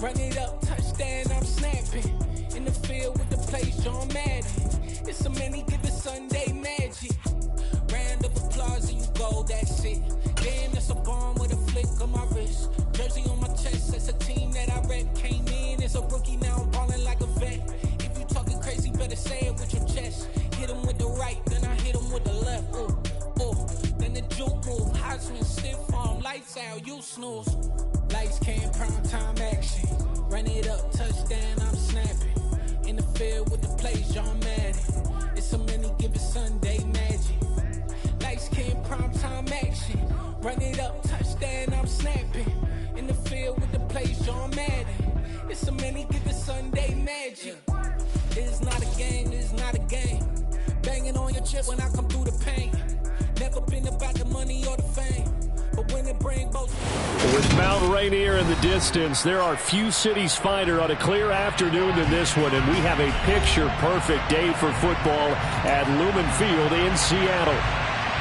Run it up, touchdown, I'm snapping. In the field with the plays, John Madden. It's a many given Sunday magic. Round of applause and you go, that's it. Damn, that's a bomb with a flick on my wrist. Jersey on my chest, that's a team that I rep. Came in as a rookie, now I'm ballin' like a vet. If you talking crazy, better say it with your chest. Hit him with the right, then I hit him with the left. Ooh, ooh. Then the juke move, Heisman, stiff arm, lights out, you snooze. Lights cam, prime time action. Run it up, touchdown, I'm snapping. In the field with the plays, John Madden. It's a many given Sunday magic. Lights cam, prime time action. Run it up, touchdown, I'm snapping. In the field with the plays, John Madden. It's a many given Sunday magic. It's not a game, it's not a game. Banging on your chip when I come through the paint. Never been about the money or the fame. But when it bring both. With Mount Rainier in the distance, there are few cities finer on a clear afternoon than this one, and we have a picture-perfect day for football at Lumen Field in Seattle.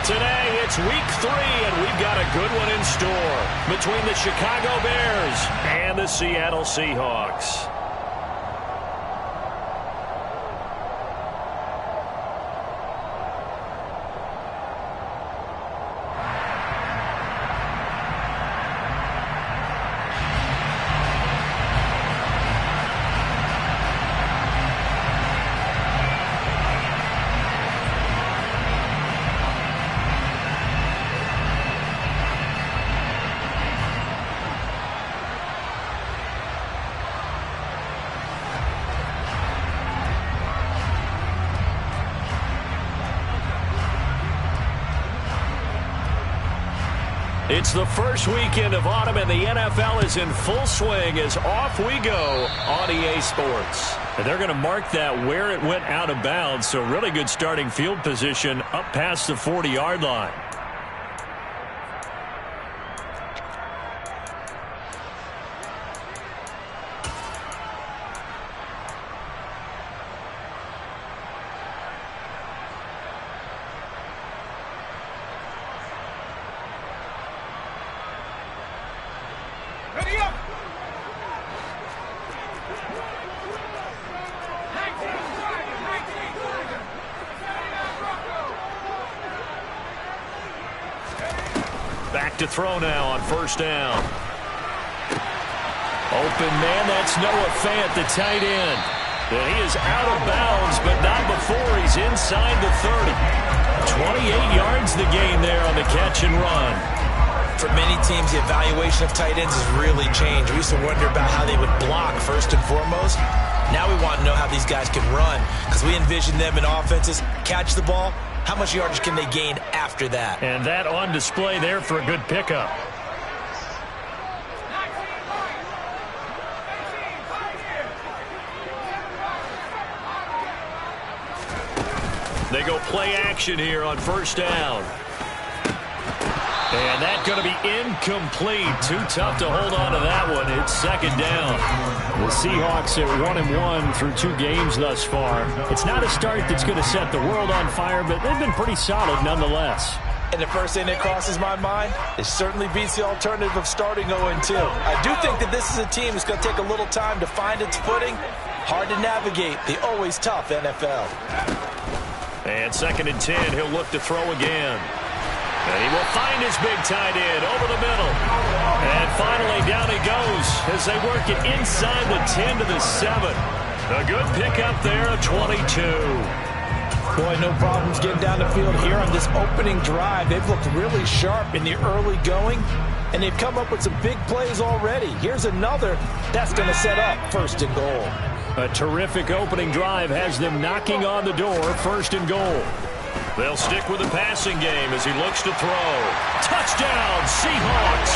Today, it's week 3, and we've got a good one in store between the Chicago Bears and the Seattle Seahawks. It's the first weekend of autumn, and the NFL is in full swing as off we go on EA Sports. And they're going to mark that where it went out of bounds, so really good starting field position up past the 40-yard line. Back to throw now on first down. Open man, that's Noah Fant, the tight end. And he is out of bounds, but not before he's inside the 30. 28 yards the gain there on the catch and run. For many teams, the evaluation of tight ends has really changed. We used to wonder about how they would block first and foremost. Now we want to know how these guys can run, because we envision them in offenses catch the ball. How much yardage can they gain after that? And that on display there for a good pickup. They go play action here on first down. And that's going to be incomplete. Too tough to hold on to that one. It's second down. The Seahawks at 1-1 through 2 games thus far. It's not a start that's going to set the world on fire, but they've been pretty solid nonetheless. And the first thing that crosses my mind, it certainly beats the alternative of starting 0-2. I do think that this is a team that's going to take a little time to find its footing. Hard to navigate the always tough NFL. And second and 10, he'll look to throw again. And he will find his big tight end over the middle. And finally, down he goes as they work it inside the 10 to the 7. A good pickup there of 22. Boy, no problems getting down the field here on this opening drive. They've looked really sharp in the early going, and they've come up with some big plays already. Here's another that's going to set up first and goal. A terrific opening drive has them knocking on the door, first and goal. They'll stick with the passing game as he looks to throw. Touchdown, Seahawks!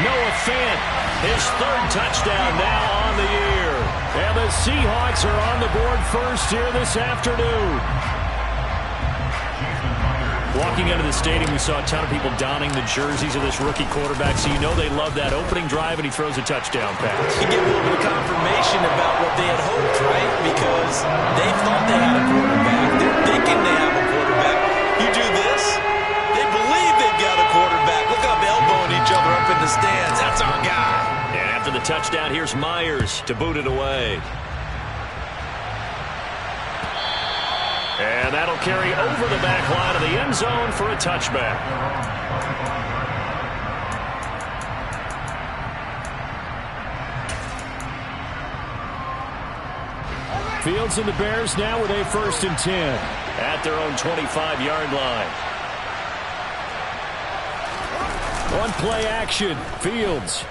Noah Fant, his 3rd touchdown now on the year. And the Seahawks are on the board first here this afternoon. Walking into the stadium, we saw a ton of people donning the jerseys of this rookie quarterback, so you know they love that opening drive, and he throws a touchdown pass. You get a little bit of confirmation about what they had hoped, right? Because they thought they had a quarterback. They're thinking they have a quarterback. You do this, they believe they've got a quarterback. Look up, elbowing each other up in the stands. That's our guy. And after the touchdown touchdown. Here's Myers to boot it away. And that'll carry over the back line of the end zone for a touchback. Fields and the Bears now with a 1st and 10. At their own 25-yard line. On play action, Fields.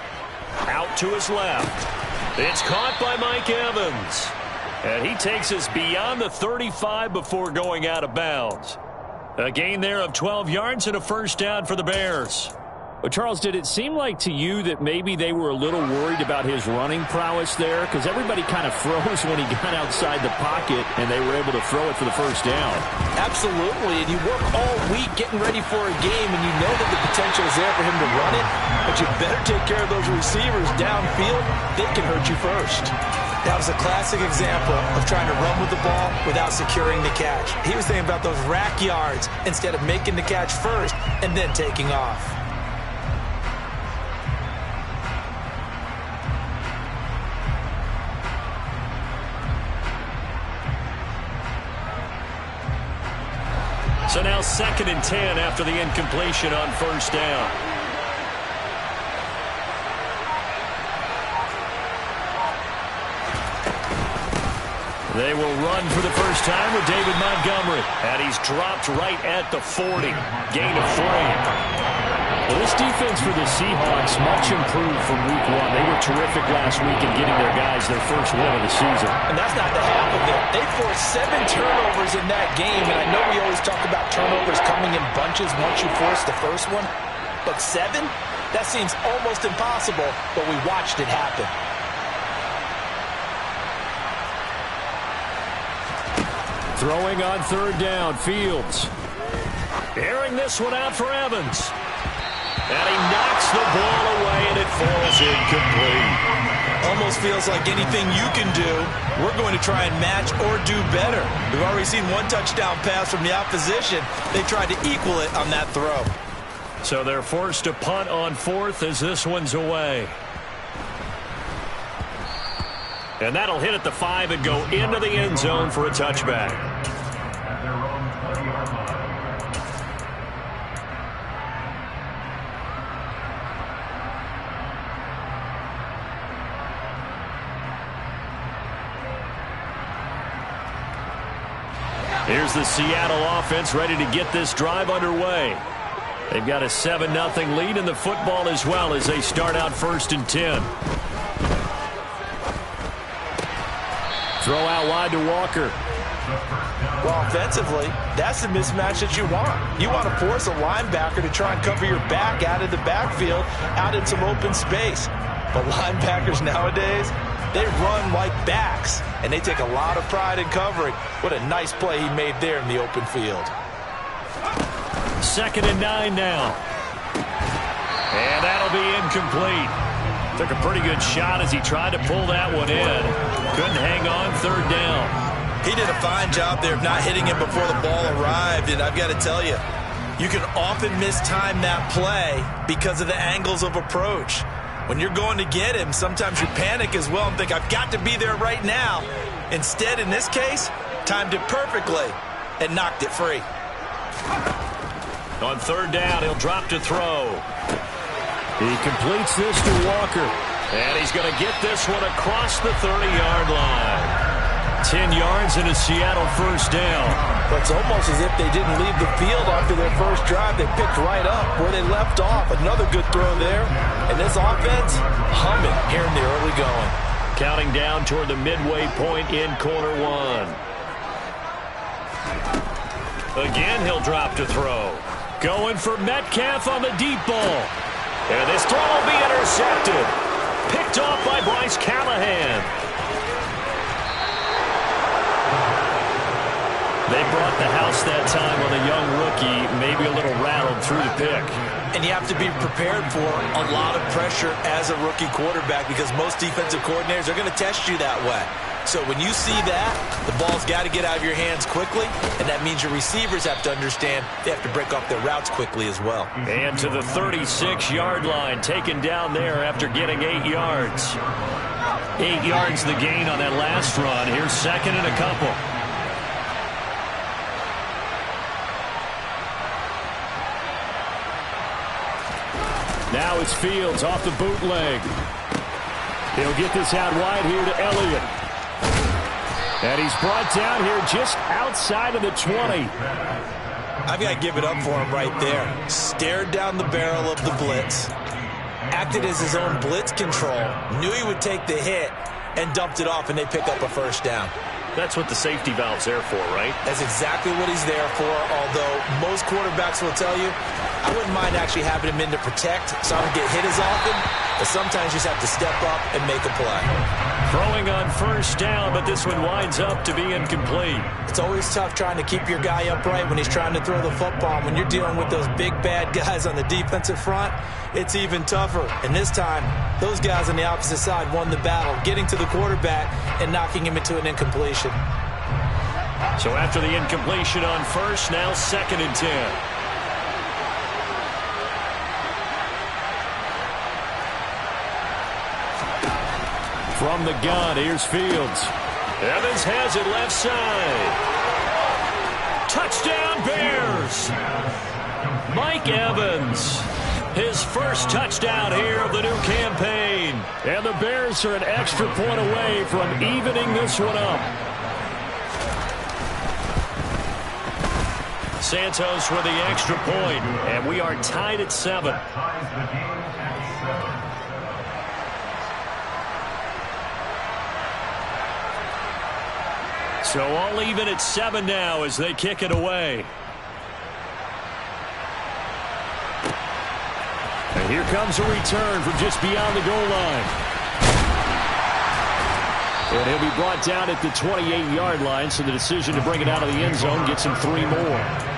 Out to his left. It's caught by Mike Evans. And he takes us beyond the 35 before going out of bounds. A gain there of 12 yards and a 1st down for the Bears. Well, Charles, did it seem like to you that maybe they were a little worried about his running prowess there? Because everybody kind of froze when he got outside the pocket, and they were able to throw it for the 1st down. Absolutely, and you work all week getting ready for a game, and you know that the potential is there for him to run it, but you better take care of those receivers downfield. They can hurt you first. That was a classic example of trying to run with the ball without securing the catch. He was thinking about those rack yards instead of making the catch first and then taking off. So now 2nd and 10 after the incompletion on 1st down. They will run for the first time with David Montgomery. And he's dropped right at the 40. Gain of 3. Well, this defense for the Seahawks much improved from week 1. They were terrific last week in getting their guys their first win of the season. And that's not the half of it. They forced 7 turnovers in that game, and I know we always talk about turnovers coming in bunches once you force the first one, but 7? That seems almost impossible, but we watched it happen. Throwing on 3rd down, Fields. Airing this one out for Evans. And he knocks the ball away, and it falls incomplete. Almost feels like anything you can do, we're going to try and match or do better. We've already seen 1 touchdown pass from the opposition. They tried to equal it on that throw. So they're forced to punt on 4th as this one's away. And that'll hit at the 5 and go into the end zone for a touchback. Here's the Seattle offense ready to get this drive underway. They've got a 7-0 lead in the football as well as they start out 1st and 10. Throw out wide to Walker. Well, offensively, that's the mismatch that you want. You want to force a linebacker to try and cover your back out of the backfield, out in some open space. But linebackers nowadays, they run like backs, and they take a lot of pride in covering. What a nice play he made there in the open field. 2nd and 9 now. And that'll be incomplete. Took a pretty good shot as he tried to pull that one in. Couldn't hang on 3rd down. He did a fine job there of not hitting him before the ball arrived, and I've got to tell you, you can often mistime that play because of the angles of approach. When you're going to get him, sometimes you panic as well and think, I've got to be there right now. Instead, in this case, timed it perfectly and knocked it free. On 3rd down, he'll drop to throw. He completes this to Walker. And he's going to get this one across the 30-yard line. 10 yards and a Seattle 1st down. But it's almost as if they didn't leave the field after their first drive. They picked right up where they left off. Another good throw there. And this offense, humming here in the early going. Counting down toward the midway point in quarter 1. Again, he'll drop to throw. Going for Metcalf on the deep ball. And this throw will be intercepted. Picked off by Bryce Callahan. They brought the house that time on the young rookie, maybe a little rattled through the pick. And you have to be prepared for a lot of pressure as a rookie quarterback because most defensive coordinators are going to test you that way. So when you see that, the ball's got to get out of your hands quickly, and that means your receivers have to understand they have to break off their routes quickly as well. And to the 36-yard line, taken down there after getting 8 yards. 8 yards the gain on that last run. Here's second and a couple. Now it's Fields off the bootleg. He'll get this out wide here to Elliott. And he's brought down here just outside of the 20. I've got to give it up for him right there. Stared down the barrel of the blitz. Acted as his own blitz control. Knew he would take the hit and dumped it off, and they pick up a first down. That's what the safety valve's there for, right? That's exactly what he's there for, although most quarterbacks will tell you, I wouldn't mind actually having him in to protect so I don't get hit as often, but sometimes you just have to step up and make a play. Throwing on first down, but this one winds up to be incomplete. It's always tough trying to keep your guy upright when he's trying to throw the football. When you're dealing with those big, bad guys on the defensive front, it's even tougher. And this time, those guys on the opposite side won the battle, getting to the quarterback and knocking him into an incompletion. So after the incompletion on first, now second and 10. From the gun, here's Fields. Evans has it left side. Touchdown, Bears! Mike Evans, his first touchdown here of the new campaign. And the Bears are an extra point away from evening this one up. Santos with the extra point, and we are tied at 7. So all even at 7 now as they kick it away. And here comes a return from just beyond the goal line. And he'll be brought down at the 28-yard line, so the decision to bring it out of the end zone gets him 3 more.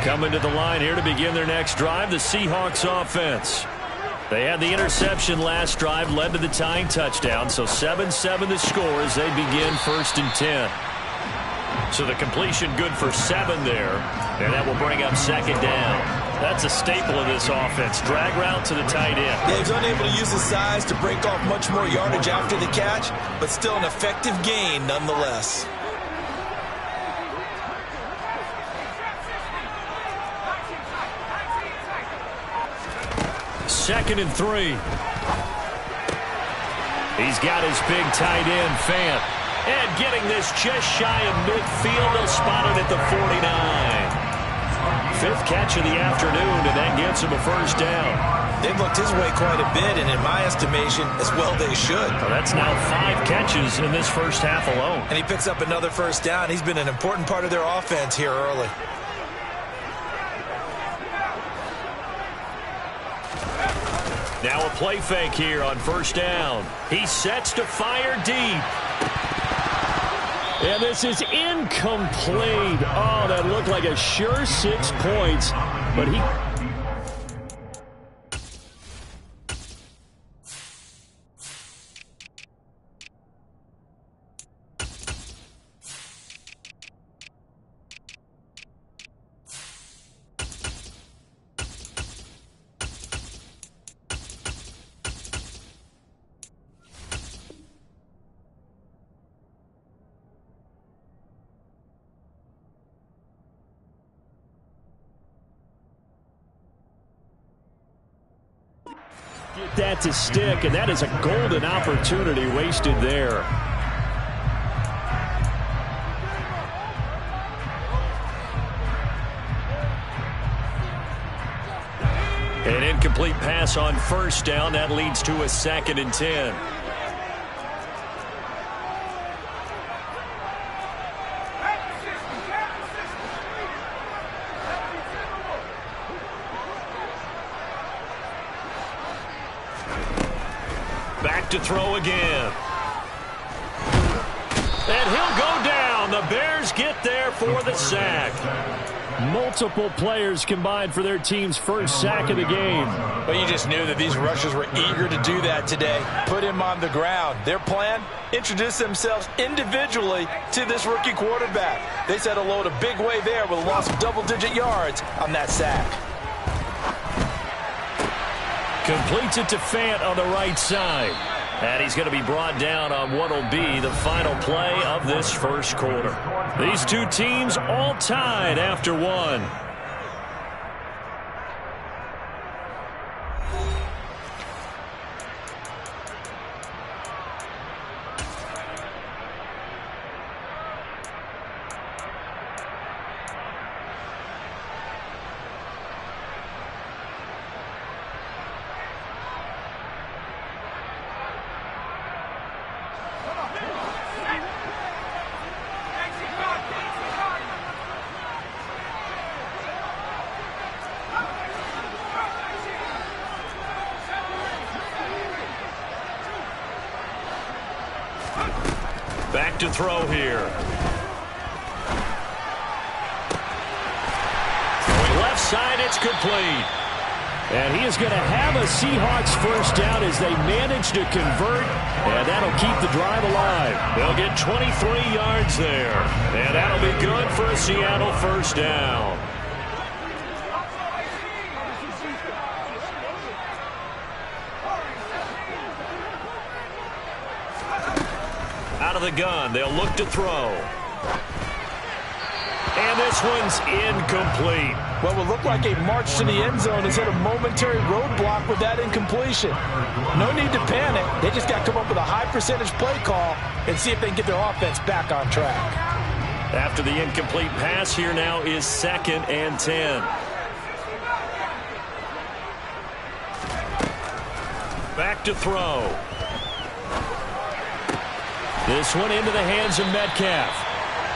Coming to the line here to begin their next drive, the Seahawks offense. They had the interception last drive, led to the tying touchdown, so 7-7 the score as they begin first and 10. So the completion good for 7 there, and that will bring up second down. That's a staple of this offense, drag route to the tight end. Yeah, he's unable to use his size to break off much more yardage after the catch, but still an effective gain nonetheless. Second and 3. He's got his big tight end, Fant. And getting this just shy of midfield, they'll spot it at the 49. 5th catch of the afternoon, and that gets him a first down. They've looked his way quite a bit, and in my estimation, as well they should. Well, that's now 5 catches in this first half alone. And he picks up another first down. He's been an important part of their offense here early. Now a play fake here on first down. He sets to fire deep. And this is incomplete. Oh, that looked like a sure 6 points. But he... Get that to stick, and that is a golden opportunity wasted there. An incomplete pass on first down. That leads to a 2nd and 10. Back to throw again. And he'll go down. The Bears get there for the sack. Multiple players combined for their team's first sack of the game. But you just knew that these rushers were eager to do that today. Put him on the ground. Their plan? Introduce themselves individually to this rookie quarterback. They set a load a big way there with a loss of double-digit yards on that sack. Completes it to Fant on the right side. And he's going to be brought down on what will be the final play of this first quarter. These two teams all tied after one. Back to throw here. Going left side, it's complete. And he is going to have a Seahawks first down as they manage to convert, and that'll keep the drive alive. They'll get 23 yards there, and that'll be good for a Seattle first down. Out of the gun, they'll look to throw. And this one's incomplete. What will look like a march to the end zone is hit a momentary roadblock with that incompletion. No need to panic. They just got to come up with a high percentage play call and see if they can get their offense back on track. After the incomplete pass, here now is 2nd and 10. Back to throw. This one into the hands of Metcalf.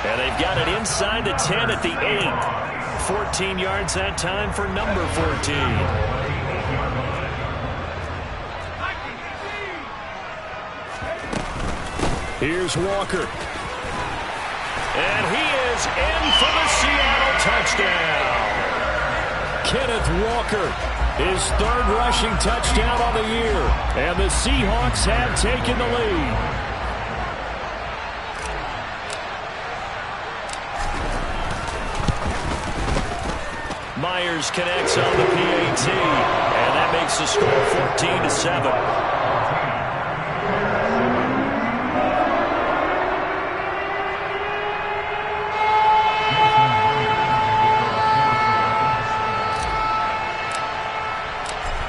And they've got it inside the 10 at the 8. 14 yards that time for number 14. Here's Walker. And he is in for the Seattle touchdown. Kenneth Walker, his 3rd rushing touchdown on the year. And the Seahawks have taken the lead. Myers connects on the PAT, and that makes the score 14-7.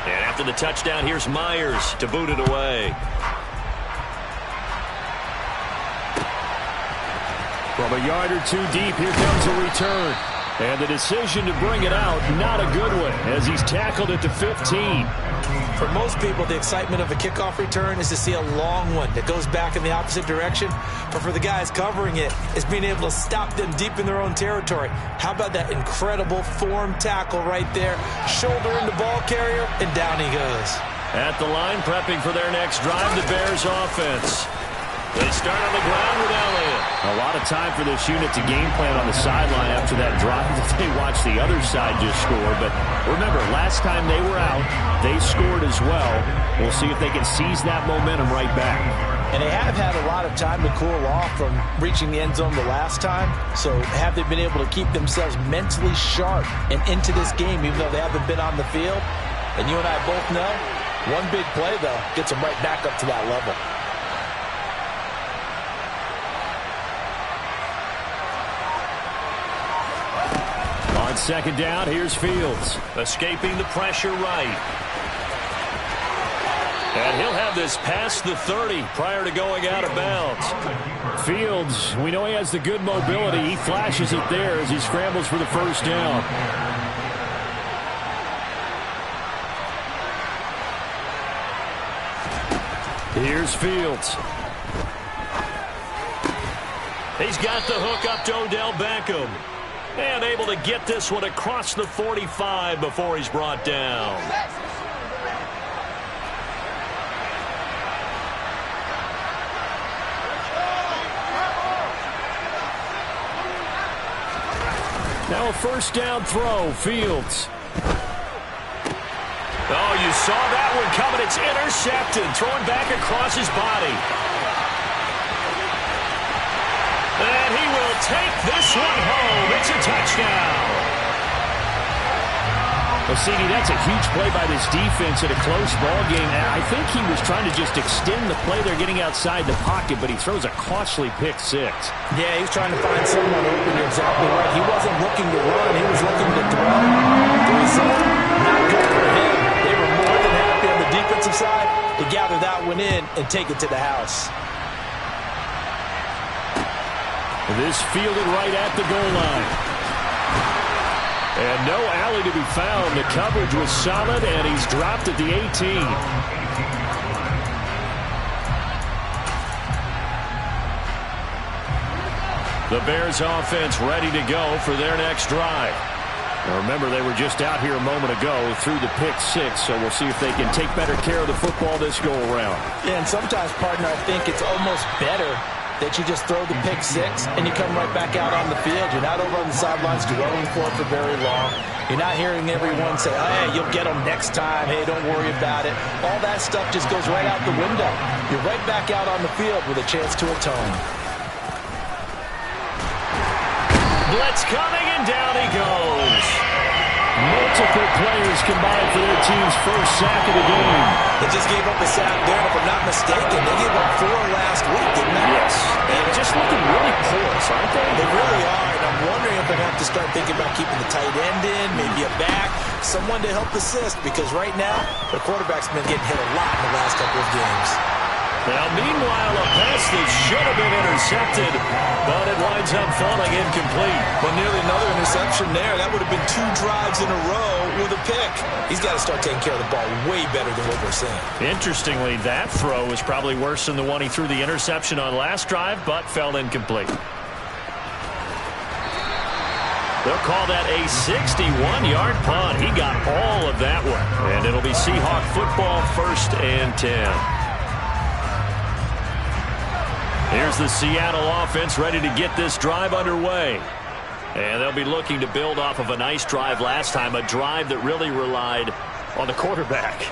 And after the touchdown, here's Myers to boot it away. From a yard or two deep, here comes a return. And the decision to bring it out, not a good one, as he's tackled at the 15. For most people, the excitement of a kickoff return is to see a long one that goes back in the opposite direction. But for the guys covering it, it's being able to stop them deep in their own territory. How about that incredible form tackle right there? Shoulder in the ball carrier, and down he goes. At the line, prepping for their next drive, the Bears offense. They start on the ground with Elliott. A lot of time for this unit to game plan on the sideline after that drive that they watched the other side just score. But remember, last time they were out, they scored as well. We'll see if they can seize that momentum right back. And they have had a lot of time to cool off from reaching the end zone the last time. So have they been able to keep themselves mentally sharp and into this game, even though they haven't been on the field? And you and I both know, one big play, though, gets them right back up to that level. On 2nd down, here's Fields. Escaping the pressure right. And he'll have this past the 30 prior to going out of bounds. Fields, we know he has the good mobility. He flashes it there as he scrambles for the first down. Here's Fields. He's got the hook up to Odell Beckham. And able to get this one across the 45 before he's brought down. Now a first down throw, Fields. Oh, you saw that one coming. It's intercepted. Throwing back across his body. And he will take this one home. It's a touchdown. Well, CD, that's a huge play by this defense in a close ball game. I think he was trying to just extend the play. They're getting outside the pocket, but he throws a costly pick six. Yeah, he's trying to find someone open. You're exactly right. He wasn't looking to run. He was looking to throw. The result, not good for him. They were more than happy on the defensive side to gather that one in and take it to the house. This fielded right at the goal line. And no alley to be found. The coverage was solid, and he's dropped at the 18. The Bears offense ready to go for their next drive. Now remember, they were just out here a moment ago through the pick six, so we'll see if they can take better care of the football this go-around. Yeah, and sometimes, partner, I think it's almost better that you just throw the pick six and you come right back out on the field. You're not over on the sidelines dwelling for very long. You're not hearing everyone say, hey, you'll get them next time. Hey, don't worry about it. All that stuff just goes right out the window. You're right back out on the field with a chance to atone. Blitz coming, and down he goes. Multiple players combined for their team's first sack of the game. They just gave up a sack there, if I'm not mistaken. They gave up 4 last week, didn't they? Yes. And just looking really porous, aren't they? They really are, and I'm wondering if they're going to have to start thinking about keeping the tight end in, maybe a back, someone to help assist, because right now, the quarterback's been getting hit a lot in the last couple of games. Now, meanwhile, a pass that should have been intercepted, but it winds up falling incomplete. Well, nearly another interception there. That would have been 2 drives in a row with a pick. He's got to start taking care of the ball way better than what we're seeing. Interestingly, that throw was probably worse than the one he threw the interception on last drive, but fell incomplete. They'll call that a 61-yard punt. He got all of that one. And it'll be Seahawk football, 1st and 10. Here's the Seattle offense ready to get this drive underway. And they'll be looking to build off of a nice drive last time, a drive that really relied on the quarterback.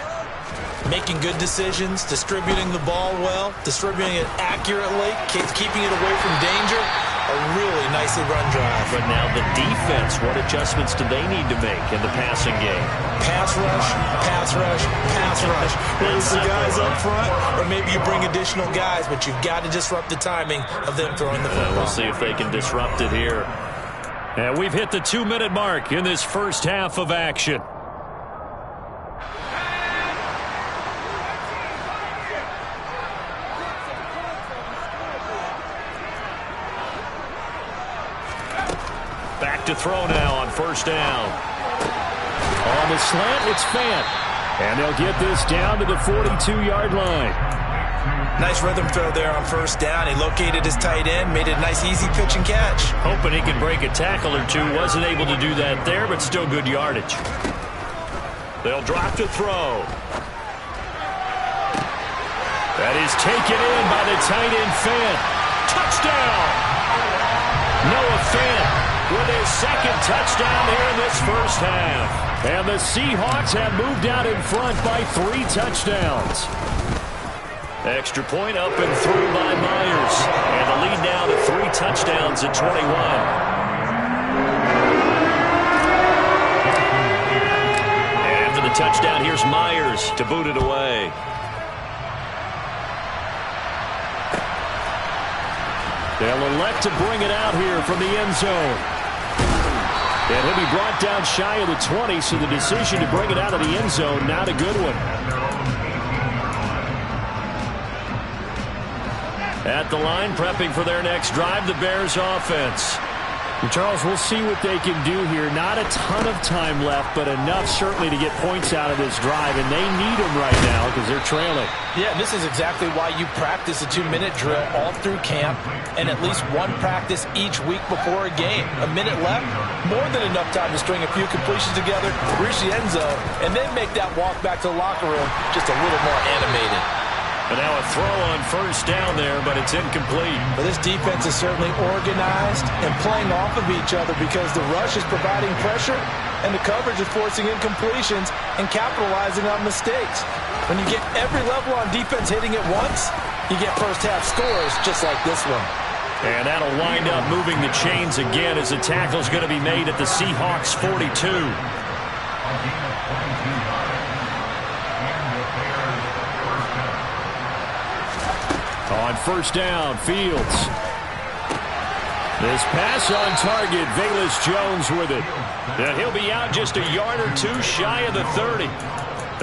Making good decisions, distributing the ball well, distributing it accurately, keeping it away from danger. A really nicely run drive. But now the defense, what adjustments do they need to make in the passing game? Pass rush, pass rush, pass rush. Whether it's the guys up front or maybe you bring additional guys, but you've got to disrupt the timing of them throwing the football. We'll see if they can disrupt it here. And we've hit the 2-minute mark in this first half of action. Back to throw now on 1st down. On the slant, it's Fant. And they'll get this down to the 42-yard line. Nice rhythm throw there on 1st down. He located his tight end, made it a nice, easy pitch and catch. Hoping he could break a tackle or two. Wasn't able to do that there, but still good yardage. They'll drop to throw. That is taken in by the tight end, Fant. Touchdown! Noah Fant with his 2nd touchdown here in this first half. And the Seahawks have moved out in front by 3 touchdowns. Extra point up and through by Myers. And the lead now to 3 touchdowns at 21. And after the touchdown, here's Myers to boot it away. They'll elect to bring it out here from the end zone. And he'll be brought down shy of the 20, so the decision to bring it out of the end zone, not a good one. At the line, prepping for their next drive, the Bears offense. And Charles, we'll see what they can do here. Not a ton of time left, but enough certainly to get points out of this drive, and they need them right now because they're trailing. Yeah, this is exactly why you practice a 2-minute drill all through camp and at least one practice each week before a game. A minute left, more than enough time to string a few completions together, reach the end zone, and then make that walk back to the locker room just a little more animated. And now a throw on first down there, but it's incomplete. But this defense is certainly organized and playing off of each other because the rush is providing pressure and the coverage is forcing incompletions and capitalizing on mistakes. When you get every level on defense hitting at once, you get first-half scores just like this one. And that'll wind up moving the chains again as the tackle's going to be made at the Seahawks 42. On first down, Fields. This pass on target, Velus Jones with it. And he'll be out just a yard or two shy of the 30.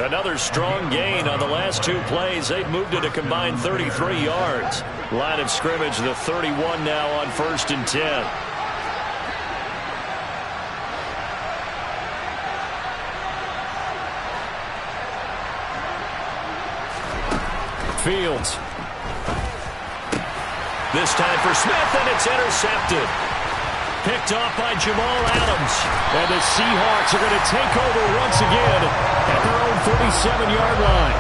Another strong gain on the last two plays. They've moved it a combined 33 yards. Line of scrimmage, the 31 now on 1st and 10. Fields. This time for Smith, and it's intercepted. Picked off by Jamal Adams. And the Seahawks are going to take over once again at their own 37-yard line.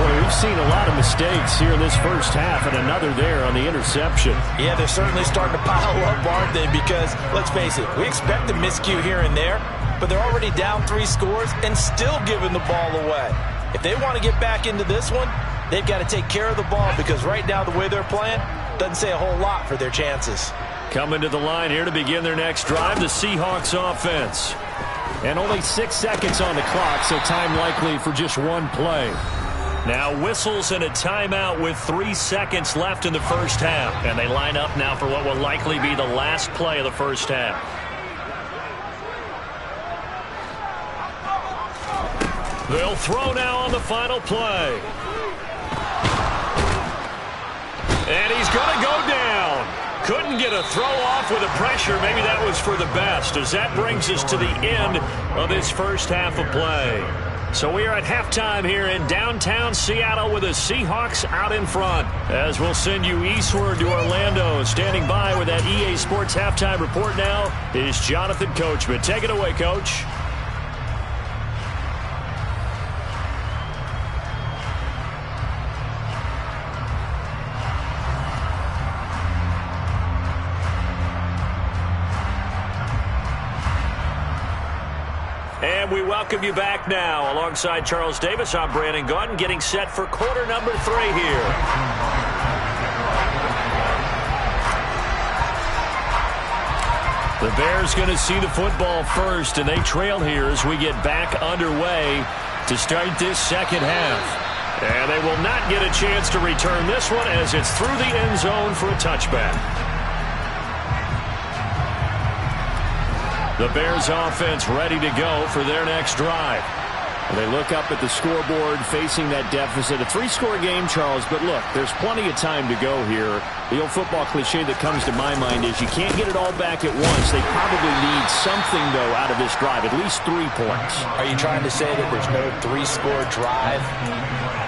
Boy, we've seen a lot of mistakes here in this first half, and another there on the interception. Yeah, they're certainly starting to pile up, aren't they? Because, let's face it, we expect a miscue here and there, but they're already down 3 scores and still giving the ball away. If they want to get back into this one, they've got to take care of the ball because right now the way they're playing doesn't say a whole lot for their chances. Coming to the line here to begin their next drive, the Seahawks offense. And only 6 seconds on the clock, so time likely for just one play. Now whistles and a timeout with 3 seconds left in the first half. And they line up now for what will likely be the last play of the first half. They'll throw now on the final play. And he's going to go down. Couldn't get a throw off with the pressure. Maybe that was for the best, as that brings us to the end of this first half of play. So we are at halftime here in downtown Seattle with the Seahawks out in front. As we'll send you eastward to Orlando. Standing by with that EA Sports halftime report now is Jonathan Coachman. Take it away, Coach. And we welcome you back now. Alongside Charles Davis, I'm Brandon Gaudin, getting set for quarter number 3 here. The Bears going to see the football first, and they trail here as we get back underway to start this second half. And they will not get a chance to return this one as it's through the end zone for a touchback. The Bears offense ready to go for their next drive. They look up at the scoreboard facing that deficit. A 3-score game, Charles, but look, there's plenty of time to go here. The old football cliche that comes to my mind is you can't get it all back at once. They probably need something, though, out of this drive, at least 3 points. Are you trying to say that there's no 3-score drive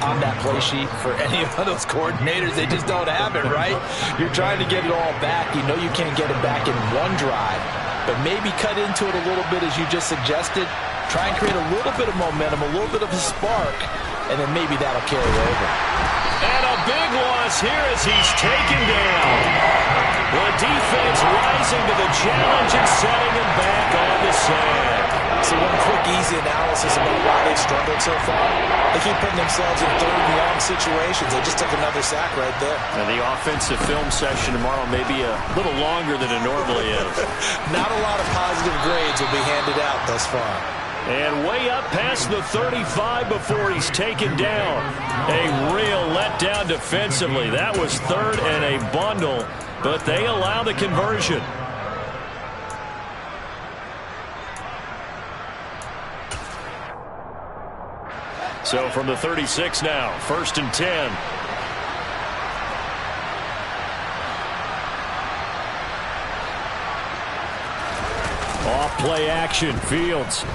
on that play sheet for any of those coordinators? They just don't have it, right? You're trying to get it all back. You know you can't get it back in one drive. But maybe cut into it a little bit as you just suggested. Try and create a little bit of momentum, a little bit of a spark, and then maybe that'll carry over. And a big loss here as he's taken down. The defense rising to the challenge and setting him back on the sand. So one quick, easy analysis about why they've struggled so far. They keep putting themselves in 3rd and long situations. They just took another sack right there. And the offensive film session tomorrow may be a little longer than it normally is. Not a lot of positive grades will be handed out thus far. And way up past the 35 before he's taken down. A real letdown defensively. That was 3rd and a bundle, but they allow the conversion. So from the 36 now, 1st and 10. Off play action, Fields.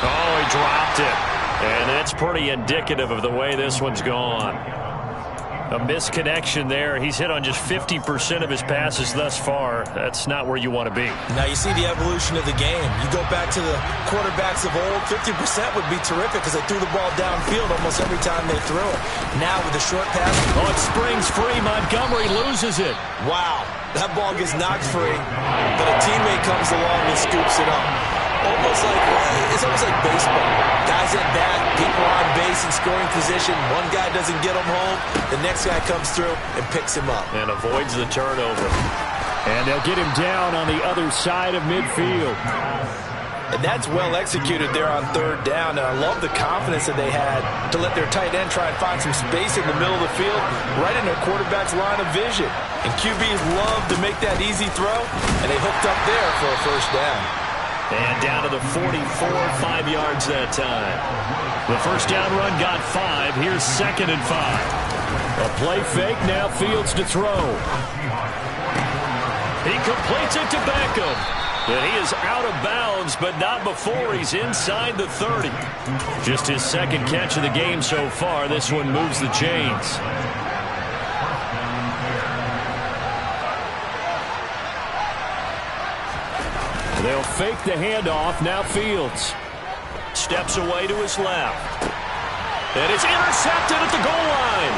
Oh, he dropped it. And that's pretty indicative of the way this one's gone. A misconnection there. He's hit on just 50% of his passes thus far. That's not where you want to be. Now you see the evolution of the game. You go back to the quarterbacks of old, 50% would be terrific because they threw the ball downfield almost every time they threw it. Now with the short pass. Oh, it springs free. Montgomery loses it. Wow. That ball gets knocked free, but a teammate comes along and scoops it up. It's almost like baseball. Guys at bat, people on base in scoring position. One guy doesn't get him home. The next guy comes through and picks him up. And avoids the turnover. And they'll get him down on the other side of midfield. And that's well executed there on third down. And I love the confidence that they had to let their tight end try and find some space in the middle of the field, right in their quarterback's line of vision. And QBs love to make that easy throw, and they hooked up there for a first down. And down to the 44, 5 yards that time. The first down run got 5. Here's 2nd and 5. A play fake, now Fields to throw. He completes it to Beckham. And he is out of bounds, but not before he's inside the 30. Just his second catch of the game so far. This one moves the chains. They'll fake the handoff. Now Fields steps away to his left. And it's intercepted at the goal line.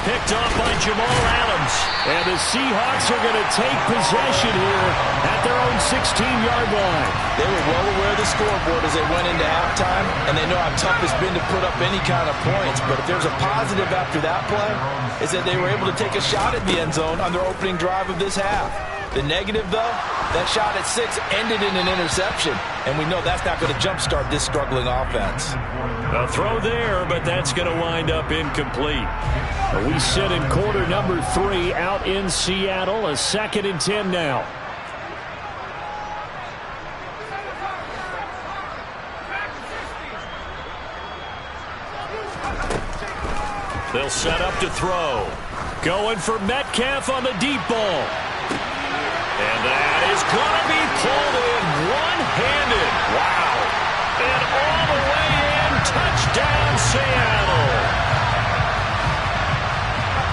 Picked off by Jamal Adams. And the Seahawks are going to take possession here at their own 16-yard line. They were well aware of the scoreboard as they went into halftime, and they know how tough it's been to put up any kind of points. But if there's a positive after that play, it's that they were able to take a shot at the end zone on their opening drive of this half. The negative, though, that shot at 6 ended in an interception, and we know that's not going to jumpstart this struggling offense. A throw there, but that's going to wind up incomplete. We sit in quarter number 3 out in Seattle. A 2nd and 10 now. They'll set up to throw. Going for Metcalf on the deep ball. And that is going to be pulled in one-handed. Wow. And all the way in. Touchdown, Seattle.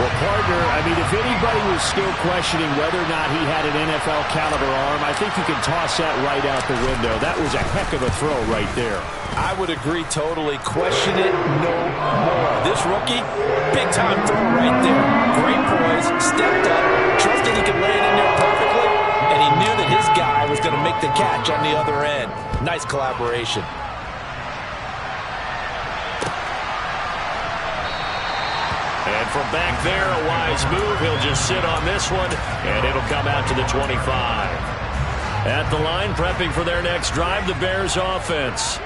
Well, partner, I mean, if anybody was still questioning whether or not he had an NFL caliber arm, I think you can toss that right out the window. That was a heck of a throw right there. I would agree totally. Question it no more. This rookie, big-time throw right there. Great poise, stepped up, trusted he could lay it in there perfectly, and he knew that his guy was going to make the catch on the other end. Nice collaboration. And from back there, a wise move. He'll just sit on this one, and it'll come out to the 25. At the line, prepping for their next drive, the Bears offense.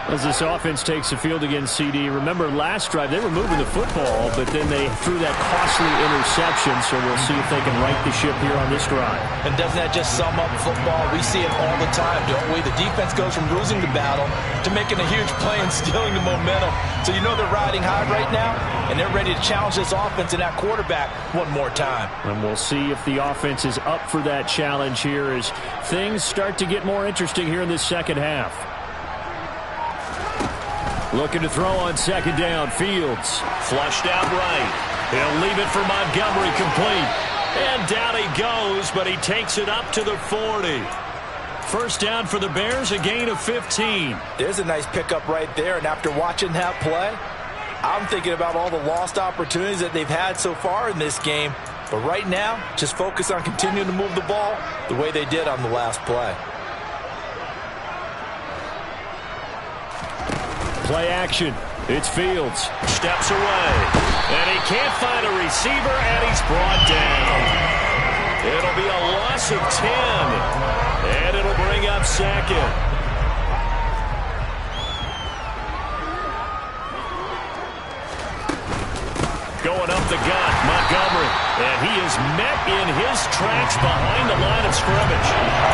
As this offense takes the field against CD, remember last drive they were moving the football, but then they threw that costly interception, so we'll see if they can right the ship here on this drive. And doesn't that just sum up football? We see it all the time, don't we? The defense goes from losing the battle to making a huge play and stealing the momentum. So you know they're riding high right now, and they're ready to challenge this offense and that quarterback one more time. And we'll see if the offense is up for that challenge here as things start to get more interesting here in this second half. Looking to throw on second down. Fields flushed out right. He'll leave it for Montgomery complete. And down he goes, but he takes it up to the 40. First down for the Bears, a gain of 15. There's a nice pickup right there, and after watching that play, I'm thinking about all the lost opportunities that they've had so far in this game. But right now, just focus on continuing to move the ball the way they did on the last play. Play action. It's Fields. Steps away. And he can't find a receiver, and he's brought down. It'll be a loss of 10. And it'll bring up second. Going up the gut, Montgomery. And he is met in his tracks behind the line of scrimmage.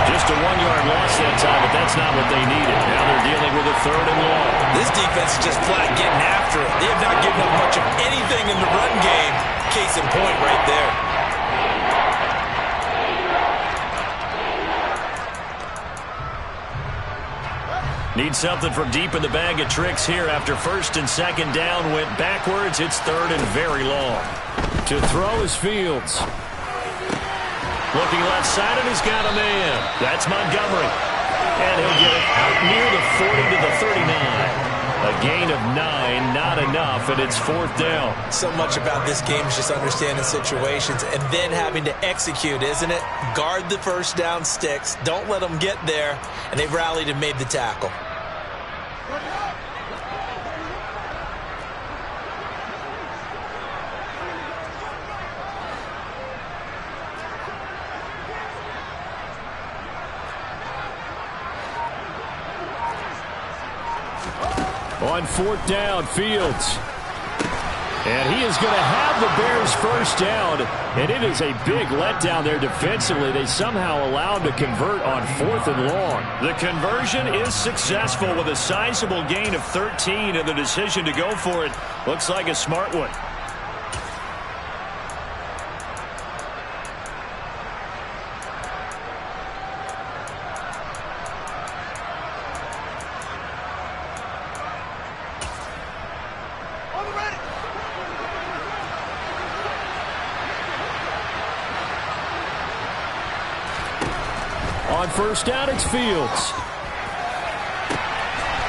Just a 1-yard loss that time, but that's not what they needed. Now they're dealing with a 3rd and long. This defense is just flat getting after it. They have not given up much of anything in the run game. Case in point right there. Need something from deep in the bag of tricks here after 1st and 2nd down went backwards. It's 3rd and very long. To throw is Fields. Looking left side, and he's got a man. That's Montgomery. And he'll get it out near the 40 to the 39. A gain of 9, not enough, and it's 4th down. So much about this game is just understanding situations and then having to execute, isn't it? Guard the first down sticks. Don't let them get there. And they've rallied and made the tackle. On 4th down, Fields. And he is going to have the Bears first down. And it is a big letdown there defensively. They somehow allowed to convert on 4th and long. The conversion is successful with a sizable gain of 13, and the decision to go for it looks like a smart one. On first down, it's Fields.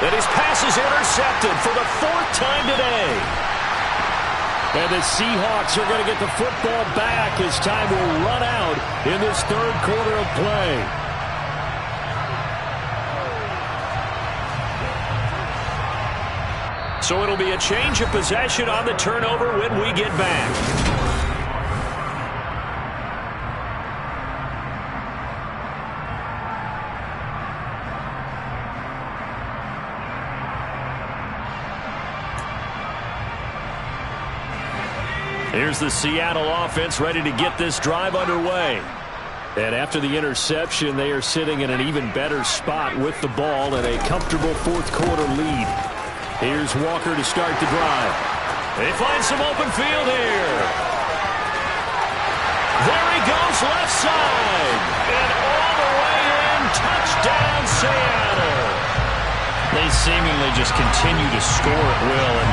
And his pass is intercepted for the 4th time today. And the Seahawks are going to get the football back as time will run out in this 3rd quarter of play. So it'll be a change of possession on the turnover when we get back. Here's the Seattle offense ready to get this drive underway. And after the interception, they are sitting in an even better spot with the ball and a comfortable 4th quarter lead. Here's Walker to start the drive. They find some open field here. There he goes, left side. And all the way in, touchdown Seattle. They seemingly just continue to score at will, and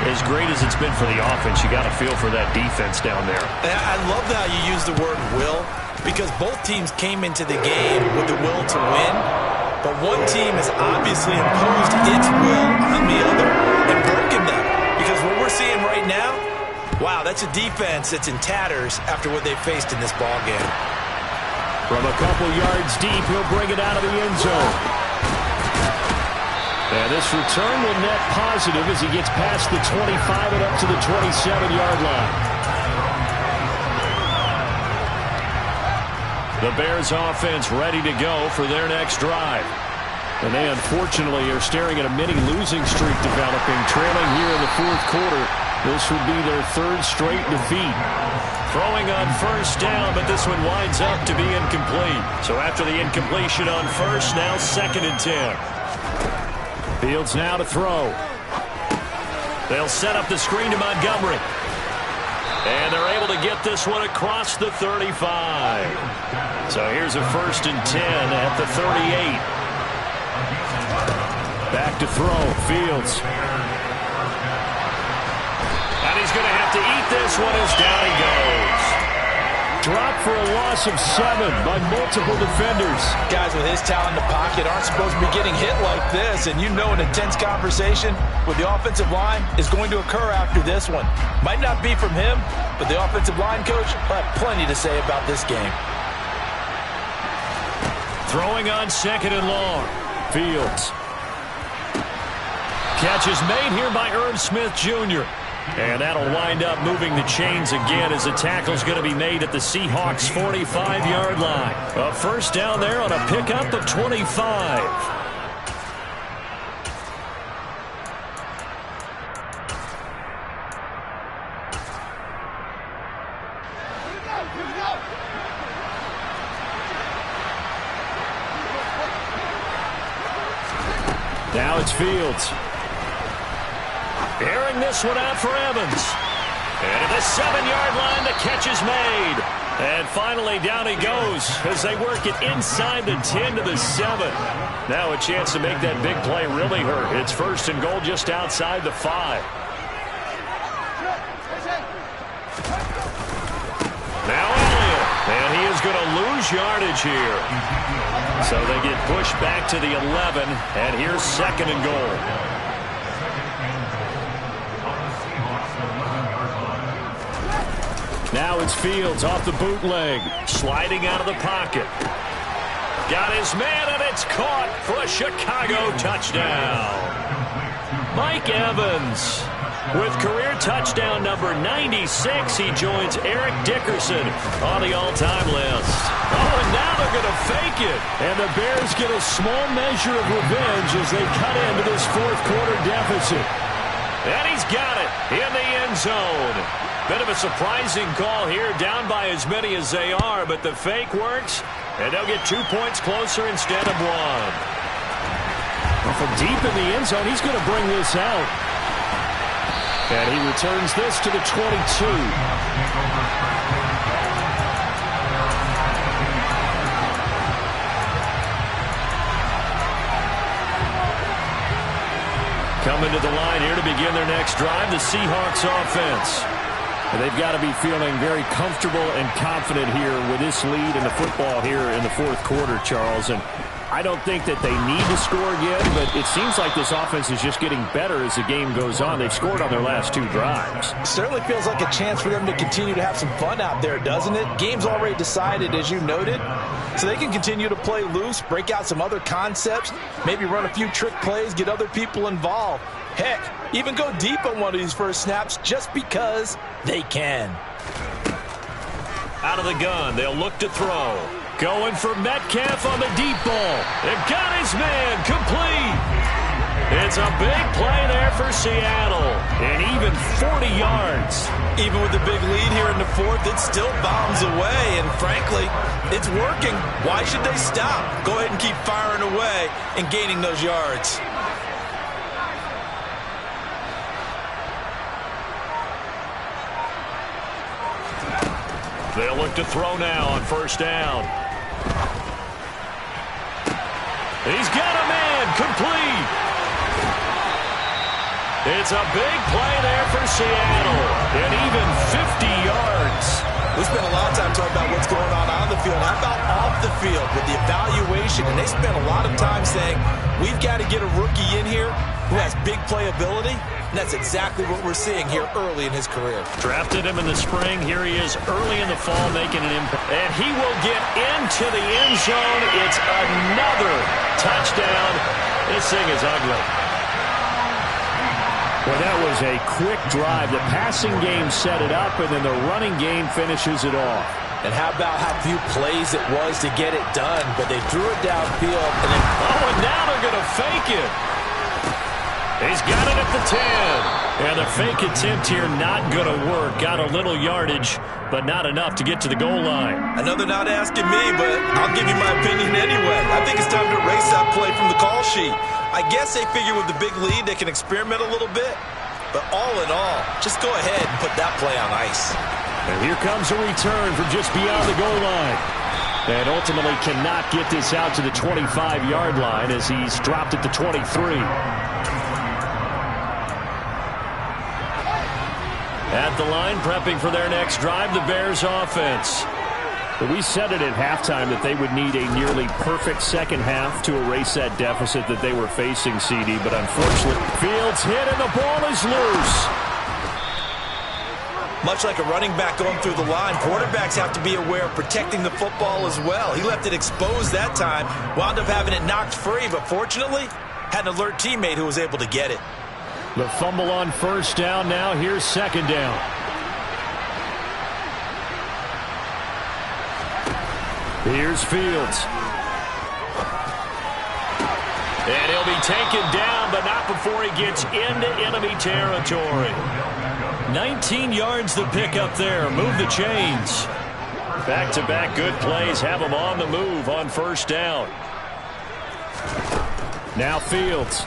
as great as it's been for the offense, you got to feel for that defense down there. I love how you use the word will, because both teams came into the game with the will to win, but one team has obviously imposed its will on the other and broken them. Because what we're seeing right now, wow, that's a defense that's in tatters after what they faced in this ball game. From a couple yards deep, he'll bring it out of the end zone. And this return will net positive as he gets past the 25 and up to the 27-yard line. The Bears offense ready to go for their next drive. And they unfortunately are staring at a mini losing streak developing, trailing here in the 4th quarter. This would be their 3rd straight defeat. Throwing on first down, but this one winds up to be incomplete. So after the incompletion on first, now 2nd and 10. Fields now to throw. They'll set up the screen to Montgomery. And they're able to get this one across the 35. So here's a 1st and 10 at the 38. Back to throw, Fields. And he's going to have to eat this one as down he goes. Dropped for a loss of 7 by multiple defenders. Guys with his talent in the pocket aren't supposed to be getting hit like this, and you know an intense conversation with the offensive line is going to occur after this one. Might not be from him, but the offensive line coach will have plenty to say about this game. Throwing on 2nd and long. Fields. Catch is made here by Irv Smith Jr. And that'll wind up moving the chains again as the tackle's going to be made at the Seahawks' 45-yard line. A first down there on a pickup of 25. Now it's Fields. Airing this one out for Evans. And at the 7-yard line, the catch is made. And finally, down he goes as they work it inside the 10 to the 7. Now a chance to make that big play really hurt. It's 1st and goal just outside the 5. is going to lose yardage here. So they get pushed back to the 11, and here's 2nd and goal. Now it's Fields off the bootleg, sliding out of the pocket. Got his man, and it's caught for a Chicago touchdown. Mike Evans with career touchdown number 96. He joins Eric Dickerson on the all-time list. Oh, and now they're going to fake it. And the Bears get a small measure of revenge as they cut into this fourth-quarter deficit. And he's got it in the end zone. Bit of a surprising call here, down by as many as they are, but the fake works, and they'll get 2 points closer instead of 1. Well, from deep in the end zone, he's going to bring this out. And he returns this to the 22. Coming to the line here to begin their next drive, the Seahawks offense. And they've got to be feeling very comfortable and confident here with this lead in the football here in the fourth quarter, Charles. And I don't think that they need to score again, but it seems like this offense is just getting better as the game goes on. They've scored on their last 2 drives. Certainly feels like a chance for them to continue to have some fun out there, doesn't it? Game's already decided, as you noted, so they can continue to play loose, break out some other concepts, maybe run a few trick plays, get other people involved. Heck, even go deep on one of these first snaps just because they can. Out of the gun, they'll look to throw. Going for Metcalf on the deep ball. They've got his man complete. It's a big play there for Seattle. And even 40 yards. Even with the big lead here in the fourth, it still bombs away. And frankly, it's working. Why should they stop? Go ahead and keep firing away and gaining those yards. They'll look to throw now on first down. He's got a man complete. It's a big play there for Seattle. And even 50 yards. We spent a lot of time talking about what's going on the field. How about off the field with the evaluation? And they spent a lot of time saying, we've got to get a rookie in here who has big playability. And that's exactly what we're seeing here early in his career. Drafted him in the spring. Here he is early in the fall making an impact. And he will get into the end zone. It's another touchdown. This thing is ugly. Well, that was a quick drive. The passing game set it up, and then the running game finishes it off. And how about how few plays it was to get it done, but they threw it downfield. And now they're going to fake it. He's got it at the 10. And the fake attempt here not going to work. Got a little yardage, but not enough to get to the goal line. I know they're not asking me, but I'll give you my opinion anyway. I think it's time to erase that play from the call sheet. I guess they figure with the big lead they can experiment a little bit. But all in all, just go ahead and put that play on ice. And here comes a return from just beyond the goal line. And ultimately cannot get this out to the 25-yard line as he's dropped at the 23. At the line, prepping for their next drive, the Bears offense. We said it at halftime that they would need a nearly perfect second half to erase that deficit that they were facing, CD. But unfortunately, Fields hit and the ball is loose. Much like a running back going through the line, quarterbacks have to be aware of protecting the football as well. He left it exposed that time, wound up having it knocked free, but fortunately, had an alert teammate who was able to get it. The fumble on first down. Now here's second down. Here's Fields. And he'll be taken down, but not before he gets into enemy territory. 19 yards to pick up there. Move the chains. Back-to-back good plays have him on the move on first down. Now Fields.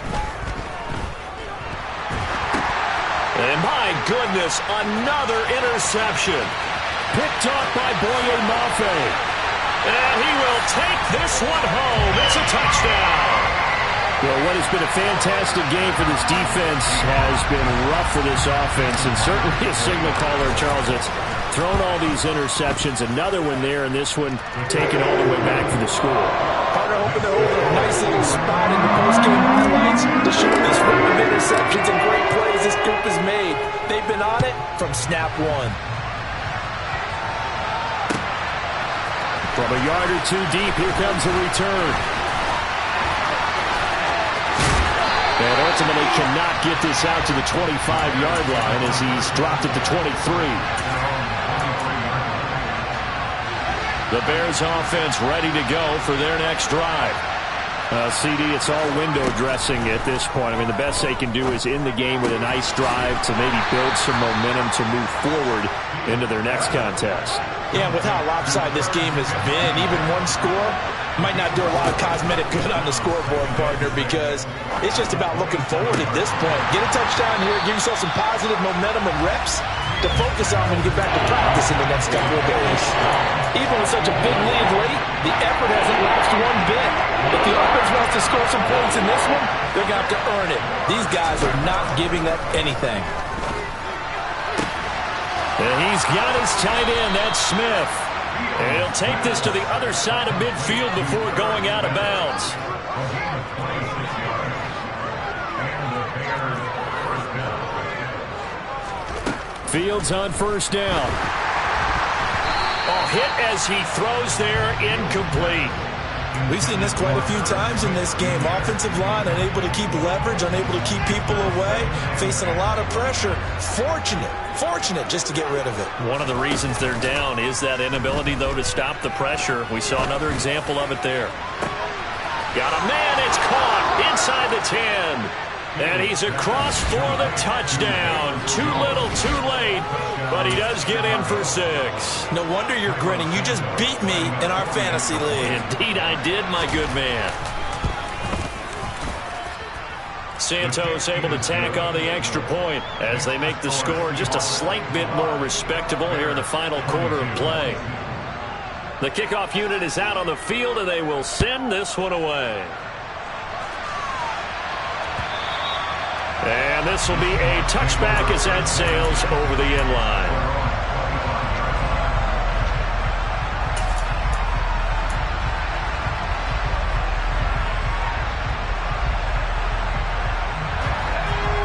And my goodness, another interception. Picked off by Boye Mafe. And he will take this one home. It's a touchdown. Well, what has been a fantastic game for this defense has been rough for this offense, and certainly a signal caller, Charles, that's thrown all these interceptions. Another one there, and this one taken all the way back for the score. Partner hoping to hold a nice little spot in the post-game highlights to show this run of interceptions and great plays this group has made. They've been on it from snap one. From a yard or two deep, here comes a return. And ultimately cannot get this out to the 25-yard line as he's dropped at the 23. The Bears offense ready to go for their next drive. CD, it's all window dressing at this point. I mean, the best they can do is end the game with a nice drive to maybe build some momentum to move forward into their next contest. Yeah, with how lopsided this game has been, even one score might not do a lot of cosmetic good on the scoreboard, partner, because it's just about looking forward at this point. Get a touchdown here, give yourself some positive momentum and reps to focus on when you get back to practice in the next couple of days. Even with such a big lead late, the effort hasn't lapsed one bit. If the offense wants to score some points in this one, they're going to have to earn it. These guys are not giving up anything. And he's got his tight end, that's Smith. And he'll take this to the other side of midfield before going out of bounds. Fields on first down. Oh, hit as he throws there, incomplete. We've seen this quite a few times in this game. Offensive line unable to keep leverage, unable to keep people away, facing a lot of pressure. Fortunate just to get rid of it. One of the reasons they're down is that inability, though, to stop the pressure. We saw another example of it there. Got a man, it's caught inside the 10. And he's across for the touchdown. Too little, too late, but he does get in for 6. No wonder you're grinning. You just beat me in our fantasy league. Indeed I did, my good man. Santos able to tack on the extra point as they make the score just a slight bit more respectable here in the final quarter of play. The kickoff unit is out on the field, and they will send this one away. And this will be a touchback as that sails over the end line.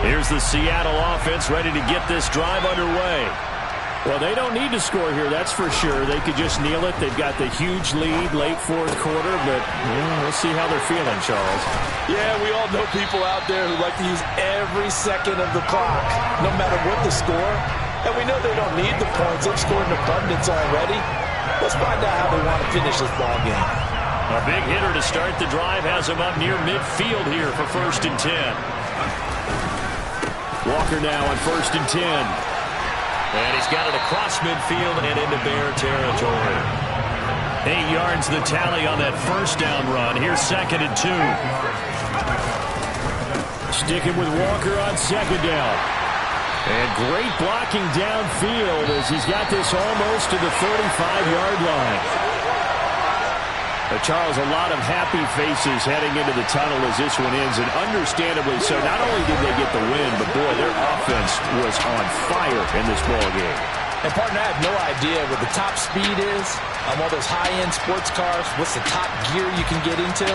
Here's the Seattle offense ready to get this drive underway. Well, they don't need to score here, that's for sure. They could just kneel it. They've got the huge lead late fourth quarter, but we'll see how they're feeling, Charles. Yeah, we all know people out there who like to use every second of the clock, no matter what the score. And we know they don't need the points. They've scored in abundance already. Let's find out how they want to finish this ball game. A big hitter to start the drive has him up near midfield here for 1st and 10. Walker now on 1st and 10. And he's got it across midfield and into Bear territory. 8 yards the tally on that first down run. Here's 2nd and 2. Sticking with Walker on 2nd down. And great blocking downfield as he's got this almost to the 35-yard line. Charles, a lot of happy faces heading into the tunnel as this one ends, and understandably so. Not only did they get the win, but boy, their offense was on fire in this ball game. And partner, I have no idea what the top speed is on all those high-end sports cars. What's the top gear you can get into?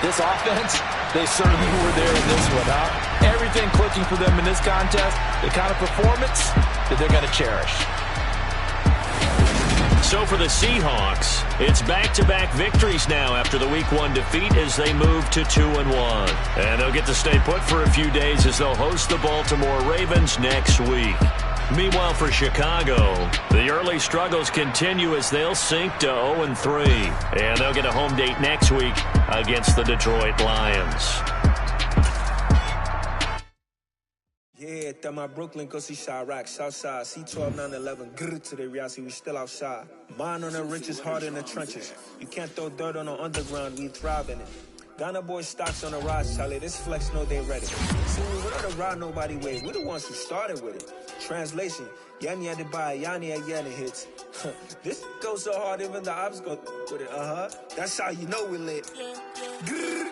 This offense, they certainly were there in this one, huh? Everything clicking for them in this contest, the kind of performance that they're going to cherish. So for the Seahawks, it's back-to-back victories now after the Week 1 defeat as they move to 2-1. And they'll get to stay put for a few days as they'll host the Baltimore Ravens next week. Meanwhile, for Chicago, the early struggles continue as they'll sink to 0-3. And they'll get a home date next week against the Detroit Lions. Yeah, that my Brooklyn, go see Chirac, Southside, C12, 911, grrr to the reality, we still outside. Mine on the riches, hard in the trenches. You can't throw dirt on the underground, we thrive in it. Ghana boys stocks on the rise, Charlie, this flex know they ready. See, we don't ride nobody way, we the ones who started with it. Translation, Yanni had to buy, Yanni had Yanni hits. This goes so hard, even the ops go with it, That's how you know we lit. Grrr,